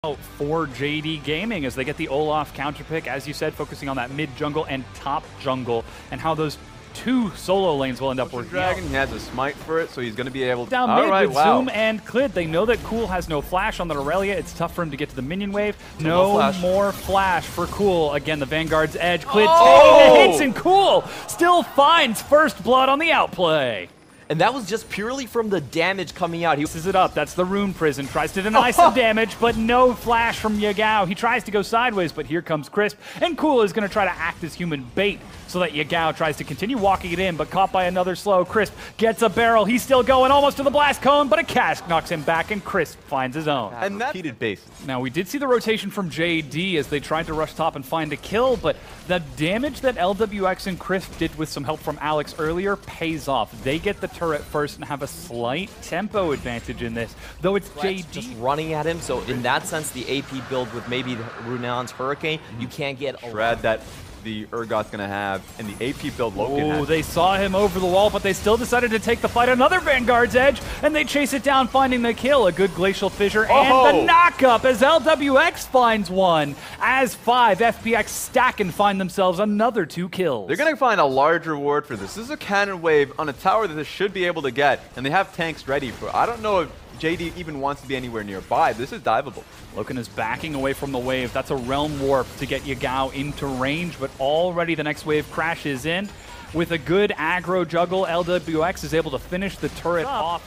For JD Gaming as they get the Olaf counter pick, as you said, focusing on that mid jungle and top jungle and how those two solo lanes will end up working. Dragon, he has a smite for it, so he's going to be able to... Down mid with Zoom and Klid. They know that Cool has no flash on the Aurelia. It's tough for him to get to the minion wave. No more flash for Cool. Again, the Vanguard's edge. Klid taking the hits, and Cool still finds first blood on the outplay. And that was just purely from the damage coming out. He misses it up. That's the Rune Prison. Tries to deny some damage, but no flash from Yagao. He tries to go sideways, but here comes Crisp. And Cool is going to try to act as human bait so that Yagao tries to continue walking it in, but caught by another slow. Crisp gets a barrel. He's still going almost to the blast cone, but a cask knocks him back, and Crisp finds his own. And that repeated base. Now, we did see the rotation from JD as they tried to rush top and find a kill, but the damage that LWX and Crisp did with some help from Alex earlier pays off. They get the turret first and have a slight tempo advantage in this, though it's JD just running at him. So in that sense, the AP build with maybe the Runel's Hurricane, you can't get a shred that the Urgot's going to have, and the AP build Loken has. They saw him over the wall, but they still decided to take the fight. Another Vanguard's edge, and they chase it down, finding the kill. A good Glacial Fissure and the knock-up as LWX finds one. As 5, FPX stack and find themselves another 2 kills. They're going to find a large reward for this. This is a cannon wave on a tower that they should be able to get, and they have tanks ready for. I don't know if JD even wants to be anywhere nearby. This is diveable. Loken is backing away from the wave. That's a Realm Warp to get Yagao into range, but already the next wave crashes in. With a good aggro juggle, LWX is able to finish the turret off.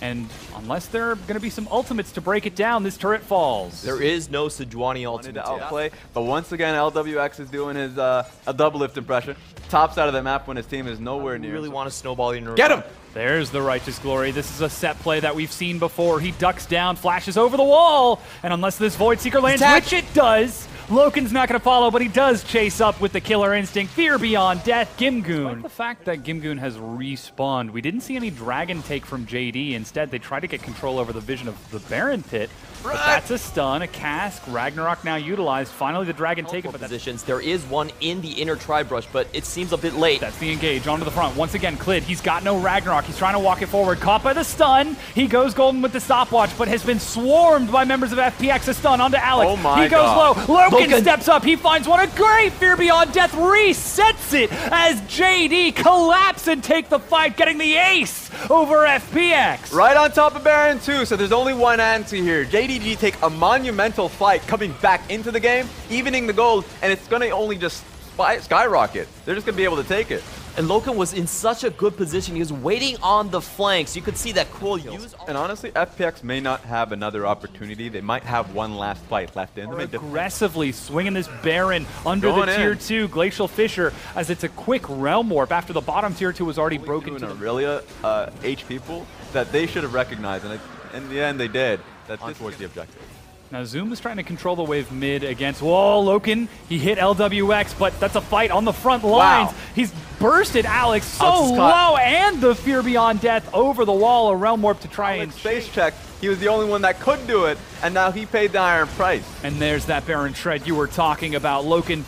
And unless there are going to be some ultimates to break it down, this turret falls. There is no Sejuani ultimate to outplay, but once again, LWX is doing his a double lift impression. Top side of the map when his team is nowhere near. You really want to snowball in. Get him! There's the Righteous Glory. This is a set play that we've seen before. He ducks down, flashes over the wall, and unless this Void Seeker lands, which it does, Loken's not going to follow, but he does chase up with the Killer Instinct. Fear Beyond Death, Gimgoon. Despite the fact that Gimgoon has respawned, we didn't see any Dragon take from JD. Instead, they tried to get control over the vision of the Baron Pit. But that's a stun, a cask, Ragnarok now utilized. Finally, the Dragon taken. But positions. There is one in the inner Tri-Brush, but it seems a bit late. That's the engage onto the front. Once again, Klid, he's got no Ragnarok. He's trying to walk it forward. Caught by the stun. He goes golden with the stopwatch, but has been swarmed by members of FPX. A stun onto Alex. Oh my he goes God. low. Loken steps up. He finds one. A great Fear Beyond Death resets it as JD collapse and take the fight, getting the ace over FPX. Right on top of Baron 2, so there's only one answer here. JDG take a monumental fight coming back into the game, evening the gold, and it's going to only just skyrocket. They're just going to be able to take it. And Loken was in such a good position. He was waiting on the flanks. You could see that Cool use. And honestly, FPX may not have another opportunity. They might have one last fight left in them. Aggressively swinging this Baron under the tier 2 Glacial Fissure as it's a quick Realm Warp after the bottom tier 2 was already broken. An Aurelia HP pool that they should have recognized, and in the end they did. That this was the objective. Now Zoom is trying to control the wave mid against Loken. He hit LWX, but that's a fight on the front lines. Wow. He's bursted Alex so low, and the Fear Beyond Death over the wall, a Realm Warp to try and space check. He was the only one that could do it, and now he paid the iron price. And there's that Baron Shred you were talking about. Loken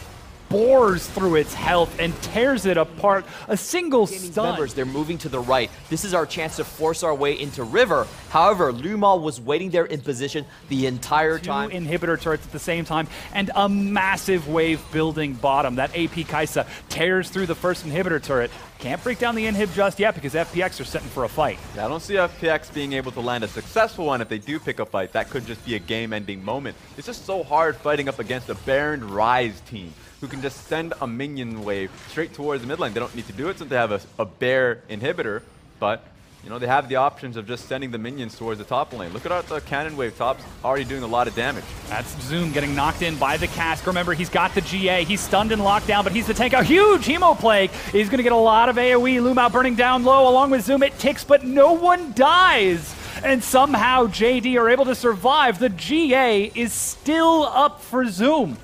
bores through its health and tears it apart. A single stun. Members, they're moving to the right. This is our chance to force our way into River. However, Lumal was waiting there in position the entire time. 2 inhibitor turrets at the same time, and a massive wave building bottom. That AP Kaisa tears through the first inhibitor turret. Can't break down the inhib just yet because FPX are setting for a fight. Yeah, I don't see FPX being able to land a successful one if they do pick a fight. That could just be a game-ending moment. It's just so hard fighting up against a Baron Rise team who can just send a minion wave straight towards the mid lane. They don't need to do it since they have a bear inhibitor, but you know, they have the options of just sending the minions towards the top lane. Look at the cannon wave tops already doing a lot of damage. That's Zoom getting knocked in by the cask. Remember, he's got the GA. He's stunned and locked down, but he's the tank. A huge Hemoplague. He's going to get a lot of AoE. Lumao burning down low along with Zoom. It ticks, but no one dies. And somehow JD are able to survive. The GA is still up for Zoom.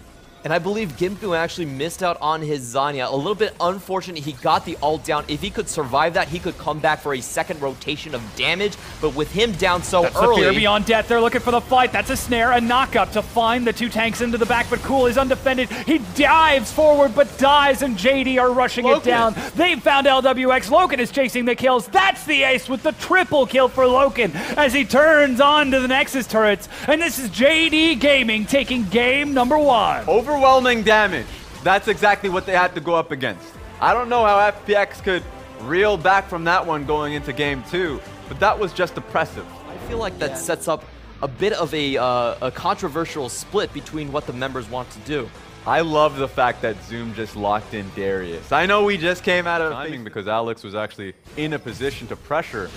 And I believe Gimku actually missed out on his Zanya. A little bit unfortunate. He got the ult down. If he could survive that, he could come back for a second rotation of damage. But with him down so early... Fear beyond death. They're looking for the fight. That's a snare, a knockup to find the two tanks into the back. But Cool is undefended. He dives forward but dies, and JD are rushing it down. They've found LWX. Loken is chasing the kills. That's the ace with the triple kill for Loken as he turns on to the Nexus turrets. And this is JD Gaming taking game number 1. Overwhelming damage. That's exactly what they had to go up against. I don't know how FPX could reel back from that one going into game 2, but that was just oppressive. I feel like that sets up a bit of a controversial split between what the members want to do. I love the fact that Zoom just locked in Darius. I know we just came out of timing because Alex was actually in a position to pressure.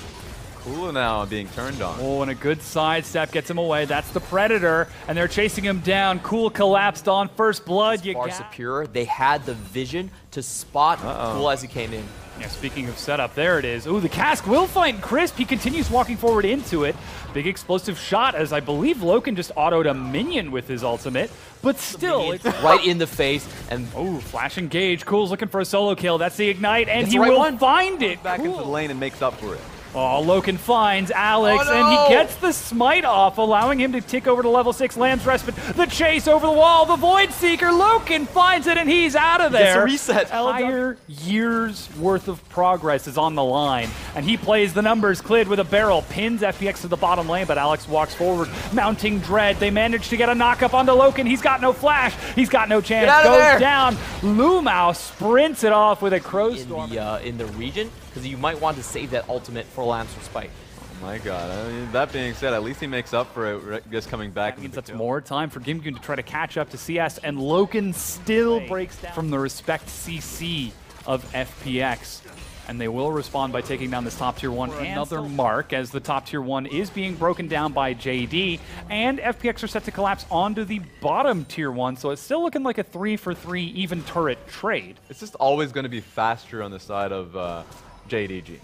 Cool now being turned on. Oh, and a good sidestep gets him away. That's the Predator, and they're chasing him down. Cool collapsed on first blood. Far superior. They had the vision to spot Cool as he came in. Yeah, speaking of setup, there it is. Ooh, the cask will find Crisp. He continues walking forward into it. Big explosive shot, as I believe Loken just autoed a minion with his ultimate. But still, it's right in the face. And ooh, flash engage. Cool's looking for a solo kill. That's the ignite, and it's he will find it. Back into the lane and makes up for it. Oh, Loken finds Alex, and he gets the smite off, allowing him to tick over to level 6. Lamb's Respite, the chase over the wall, the Void Seeker. Loken finds it, and he's out of there. It's a reset. Entire year's worth of progress is on the line, and he plays the numbers. Clid with a barrel, pins FPX to the bottom lane, but Alex walks forward, mounting Dread. They manage to get a knockup onto Loken. He's got no flash. He's got no chance. Goes down. Lumao sprints it off with a Crow Storm. In the region, because you might want to save that ultimate for Lamb's Respite. Oh my god. I mean, that being said, at least he makes up for it just coming back. That means that's more time for Gimgoon to try to catch up to CS, and Loken still breaks down from the Respect CC of FPX. And they will respond by taking down this top tier 1 and another mark, as the top tier 1 is being broken down by JD, and FPX are set to collapse onto the bottom tier 1, so it's still looking like a 3-for-3 even turret trade. It's just always going to be faster on the side of JDG.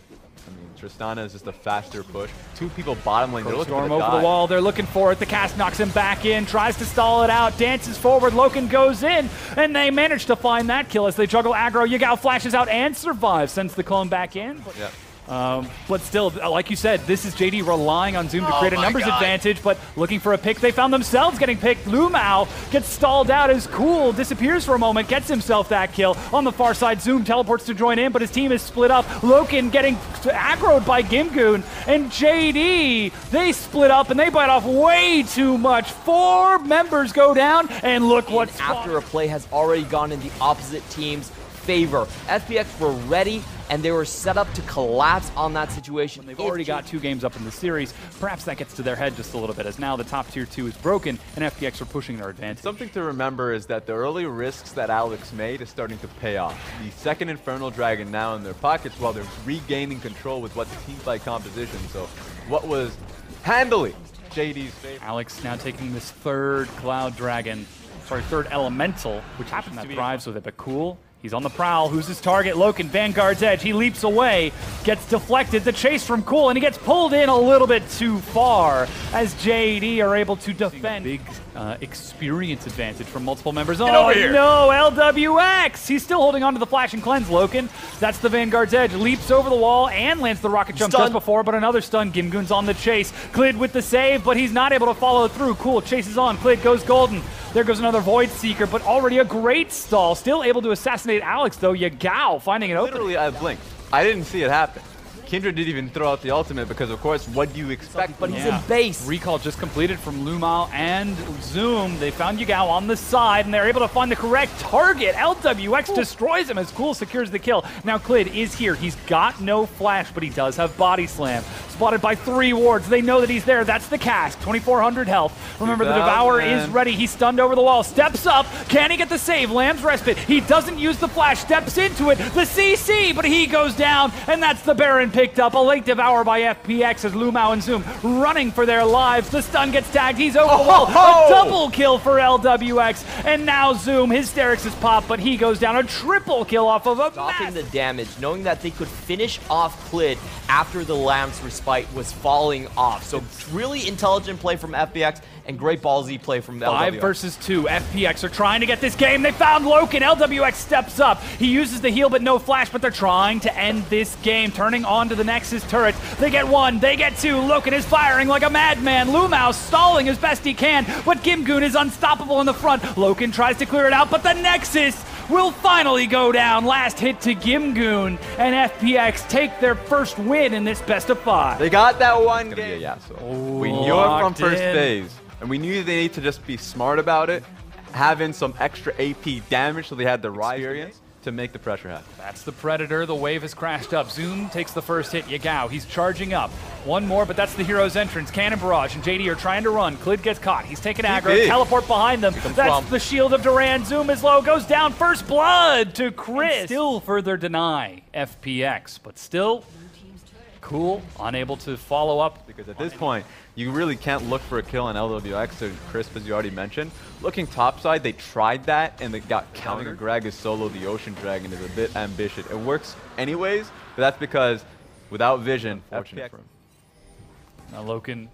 I mean, Tristana is just a faster push. Two people bottom lane. They're looking for the over the wall. They're looking for it. The cast knocks him back in, tries to stall it out, dances forward. Loken goes in, and they manage to find that kill as they juggle aggro. Yagao flashes out and survives, sends the clone back in. Yep. But still, like you said, this is JD relying on Zoom to create a numbers advantage, but looking for a pick. They found themselves getting picked. Lumao gets stalled out as Cool disappears for a moment, gets himself that kill. On the far side, Zoom teleports to join in, but his team is split up. Loken getting aggroed by Gimgoon, and JD, they split up and they bite off way too much. 4 members go down, and look what's after a play has already gone in the opposite team's favor. FPX were ready, and they were set up to collapse on that situation. They've already got 2 games up in the series. Perhaps that gets to their head just a little bit, as now the top tier 2 is broken, and FPX are pushing their advantage. Something to remember is that the early risks that Alex made is starting to pay off. The second Infernal Dragon now in their pockets while they're regaining control with what the team fight composition. So what was handily JD's favorite. Alex now taking this third Elemental, which happens to thrives with it, but Cool. He's on the prowl. Who's his target? Loken, Vanguard's Edge. He leaps away, gets deflected. The chase from Cool, and he gets pulled in a little bit too far as JD are able to defend. Big experience advantage from multiple members. Oh, no, LWX! He's still holding on to the Flash and Cleanse, Loken. That's the Vanguard's Edge. Leaps over the wall and lands the rocket jump just before, but another stun. Gimgoon's on the chase. Clid with the save, but he's not able to follow through. Cool chases on. Clid goes golden. There goes another Void Seeker, but already a great stall. Still able to assassinate Alex, though. Yagao finding it open. Literally, I blinked. I didn't see it happen. Kindred didn't even throw out the ultimate because, of course, what do you expect? But he's in base. Recall just completed from Lumao and Zoom. They found Yagao on the side, and they're able to find the correct target. LWX destroys him as Cool secures the kill. Now Clid is here. He's got no flash, but he does have Body Slam. Spotted by 3 wards. They know that he's there. That's the cask. 2,400 health. Remember, the Devourer is ready. He's stunned over the wall. Steps up. Can he get the save? Lamb's Respite. He doesn't use the flash. Steps into it. The CC, but he goes down, and that's the Baron picked up. A late Devour by FPX as Lumao and Zoom running for their lives. The stun gets tagged. He's over the wall. A double kill for LWX. And now Zoom, his Sterix is popped, but he goes down. A triple kill off of a stopping the damage, knowing that they could finish off Clid after the Lamb's Respite. fight was falling off. So really intelligent play from FPX and great ballsy play from LWX. 5 versus 2. FPX are trying to get this game. They found Loken. LWX steps up. He uses the heal, but no flash, but they're trying to end this game, turning on to the Nexus turrets. They get 1, they get 2. Loken is firing like a madman. Lumao stalling as best he can, but Gimgoon is unstoppable in the front. Loken tries to clear it out, but the Nexus will finally go down. Last hit to Gimgoon, and FPX take their first win in this best of 5. They got that one game. Yeah, so we knew it from first in. phase, and we knew they need to just be smart about it, having some extra AP damage so they had the right experience to make the pressure happen. That's the Predator. The wave has crashed up. Zoom takes the first hit. Yagao, he's charging up. One more, but that's the hero's entrance. Cannon Barrage and JD are trying to run. Klid gets caught. He's taking aggro. Teleport behind them. That's the shield of Duran. Zoom is low. Goes down. First blood to Chris. And still further deny FPX, but still cool. Unable to follow up. Because at this point, you really can't look for a kill on LWX or Crisp, as you already mentioned. Looking topside, they tried that, and they got countered. Greg is solo. The Ocean Dragon is a bit ambitious. It works anyways, but that's because without vision, fortunate for him. Now Loken,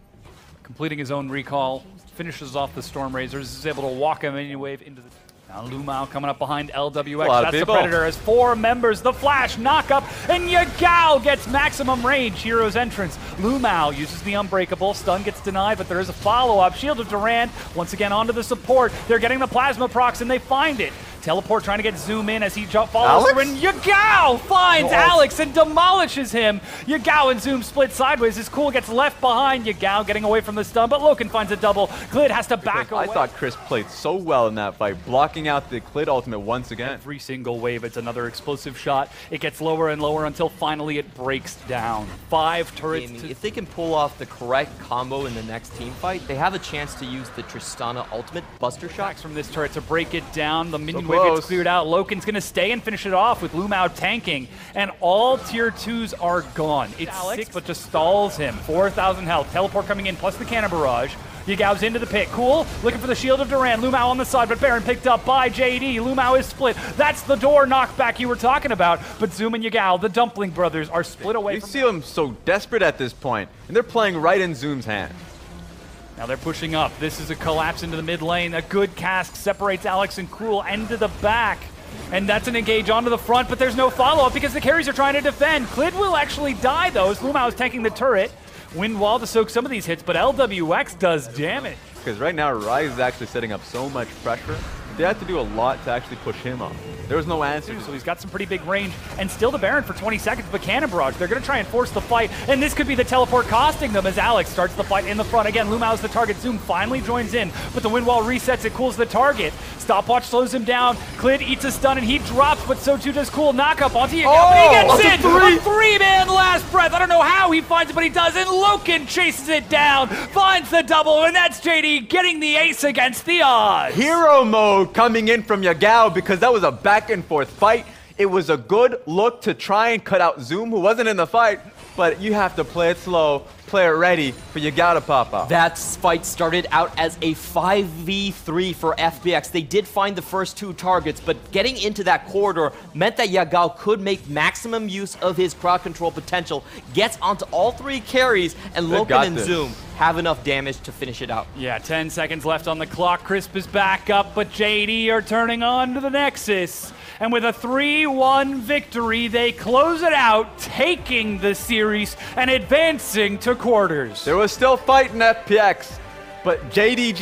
completing his own recall, finishes off the Storm Razors, is able to walk him any wave into the... Now Lumao coming up behind LWX. That's the Predator as 4 members. The flash, knock up, and Yagao gets maximum range. Hero's entrance. Lumao uses the Unbreakable. Stun gets denied, but there is a follow-up. Shield of Duran once again onto the support. They're getting the Plasma procs, and they find it. Teleport trying to get Zoom in as he follows through, and Yagao finds Alex and demolishes him. Yagao and Zoom split sideways. His cool gets left behind. Yagao getting away from the stun, but Loken finds a double. Klid has to back away. I thought Chris played so well in that fight, blocking out the Klid ultimate once again. Every single wave, it's another explosive shot. It gets lower and lower until finally it breaks down. 5 turrets. If they can pull off the correct combo in the next team fight, they have a chance to use the Tristana ultimate Buster Shot from this turret to break it down. The minion wave gets cleared out. Loken's going to stay and finish it off with Lumao tanking, and all tier 2s are gone. It's Alex, 6, but just stalls him. 4,000 health. Teleport coming in, plus the Cannon Barrage. Yagao's into the pit. Cool. Looking for the shield of Duran. Lumao on the side, but Baron picked up by JD. Lumao is split. That's the door knockback you were talking about. But Zoom and Yagao, the Dumpling brothers, are split away. You see them so desperate at this point, and they're playing right in Zoom's hand. Now they're pushing up. This is a collapse into the mid lane. A good cast separates Alex and Cool into the back. And that's an engage onto the front, but there's no follow-up because the carries are trying to defend. Klid will actually die, though, as Lumao is tanking the turret. Wind wall to soak some of these hits, but LWX does damage. Because right now, Rise is actually setting up so much pressure. They have to do a lot to actually push him off. There was no answer. So he's got some pretty big range, and still the Baron for 20 seconds, but Cannon Barrage, they're going to try and force the fight, and this could be the teleport costing them as Alex starts the fight in the front. Again, Lumao's the target. Zoom finally joins in, but the wind wall resets. It cools the target. Stopwatch slows him down. Klid eats a stun, and he drops, but so too does Cool. Knock up onto Yagao, but he gets in! A 3-man last breath. I don't know how he finds it, but he does, and Loken chases it down, finds the double, and that's JD getting the ace against the odds. Hero mode coming in from Yagao because that was a back and forth fight. It was a good look to try and cut out Zoom, who wasn't in the fight, but you have to play it slow, play it ready for Yagao to pop out. That fight started out as a 5v3 for FPX. They did find the first 2 targets, but getting into that corridor meant that Yagao could make maximum use of his crowd control potential, gets onto all 3 carries, and Loken and Zoom have enough damage to finish it out. Yeah, 10 seconds left on the clock. Crisp is back up, but JD are turning on to the Nexus. And with a 3-1 victory, they close it out, taking the series and advancing to quarters. There was still fight in FPX, but JDG